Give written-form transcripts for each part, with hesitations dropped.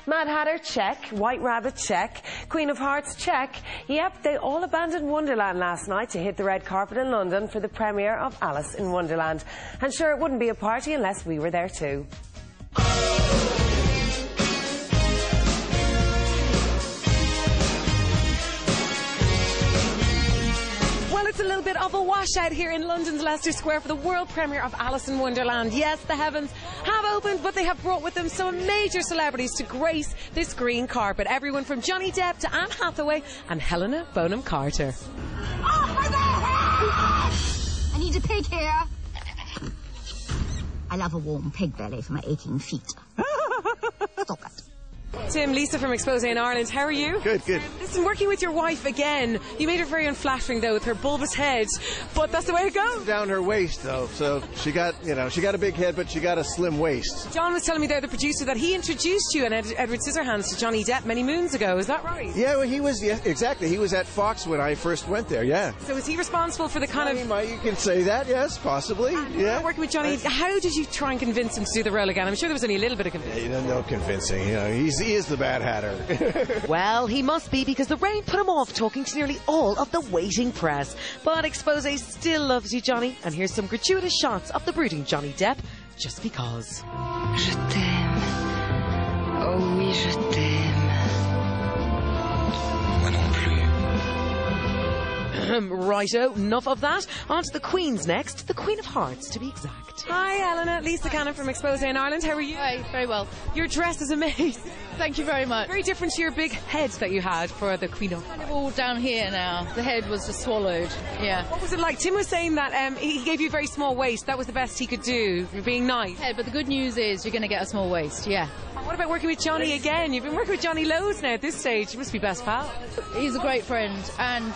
Mad Hatter, check. White Rabbit, check. Queen of Hearts, check. Yep, they all abandoned Wonderland last night to hit the red carpet in London for the premiere of Alice in Wonderland. And sure, it wouldn't be a party unless we were there too. Well, it's a little bit of a washout here in London's Leicester Square for the world premiere of Alice in Wonderland. Yes, the heavens have opened, but they have brought with them some major celebrities to grace this green carpet. Everyone from Johnny Depp to Anne Hathaway and Helena Bonham Carter. Oh, my God! I need a pig here. I love a warm pig belly for my aching feet. Stop it. Tim, Lisa from Expose in Ireland, how are you? Good, good. Listen, working with your wife again, you made her very unflattering though with her bulbous head, but that's the way it goes. Down her waist though, so she got a big head, but she got a slim waist. John was telling me there, the producer, that he introduced you and Edward Scissorhands to Johnny Depp many moons ago, is that right? Yeah, well, exactly. He was at Fox when I first went there, yeah. So is he responsible for the kind of... You can say that, yes, possibly, yeah. Working with Johnny, how did you try and convince him to do the role again? I'm sure there was only a little bit of convincing. Yeah, no convincing, he is the Mad Hatter. Well, he must be, because the rain put him off talking to nearly all of the waiting press. But Expose still loves you, Johnny, and here's some gratuitous shots of the brooding Johnny Depp, just because. Je t'aime. Oh oui, je t'aime. Moi non plus. Righto, enough of that. On to the Queen's next, the Queen of Hearts to be exact. Hi, Eleanor. Lisa Cannon from Expose in Ireland. How are you? Hi, very well. Your dress is amazing. Thank you very much. Very different to your big head that you had for the Queen of Hearts. Kind of all down here now. The head was just swallowed. Yeah. What was it like? Tim was saying that he gave you a very small waist. That was the best he could do. You're being nice. Head, but the good news is you're going to get a small waist. Yeah. What about working with Johnny again? You've been working with Johnny loads now at this stage. You must be best pal. He's a great friend, and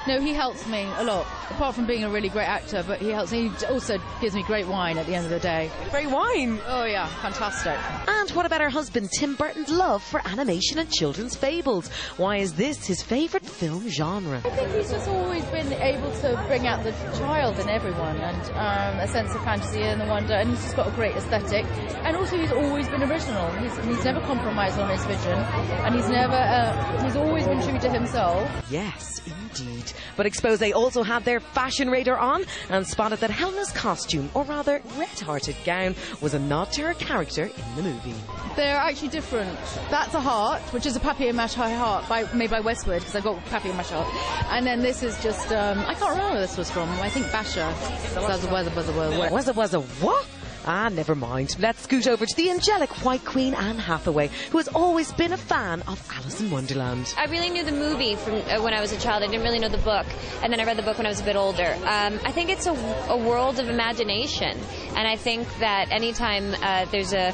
no, he helps me a lot. Apart from being a really great actor, but he helps me. He also gives me great wine at the end of the day. Great wine? Oh yeah, fantastic. And what about her husband Tim Burton's love for animation and children's fables? Why is this his favourite film genre? I think he's just always been able to bring out the child in everyone, and a sense of fantasy and the wonder, and he's just got a great aesthetic. And also he's always been original. He's never compromised on his vision, and he's always been true to himself. Yes, indeed. But Expose also had their fashion radar on and spotted that Helena's costume, or rather red-hearted gown, was a nod to her character in the movie. They're actually different. That's a heart, which is a papier-mâché heart made by Westwood, because I've got papier-mâché heart. And then this is just, I can't remember where this was from. I think Basha. Was a what? Ah, never mind. Let's scoot over to the angelic White Queen Anne Hathaway, who has always been a fan of Alice in Wonderland. I really knew the movie from when I was a child. I didn't really know the book, and then I read the book when I was a bit older. I think it's a world of imagination, and I think that anytime there's a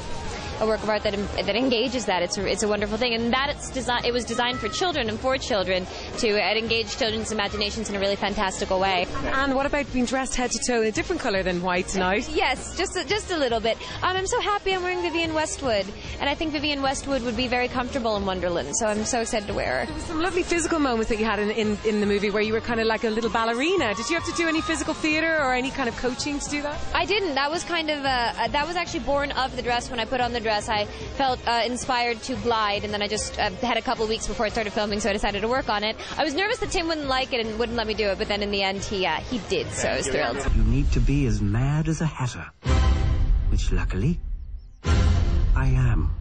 work of art that engages that, it's a wonderful thing, and that it was designed for children and for children to engage children's imaginations in a really fantastical way. And what about being dressed head to toe in a different colour than white tonight? Yes, just a little bit. I'm so happy I'm wearing Vivienne Westwood, and I think Vivienne Westwood would be very comfortable in Wonderland, so I'm so excited to wear her. There was some lovely physical moments that you had in the movie where you were kind of like a little ballerina. Did you have to do any physical theatre or any kind of coaching to do that? I didn't. That was kind of that was actually born of the dress. When I put on the dress, I felt inspired to glide, and then I just had a couple of weeks before I started filming, so I decided to work on it. I was nervous that Tim wouldn't like it and wouldn't let me do it, but then in the end he did, so I was thrilled. You need to be as mad as a hatter, which luckily I am.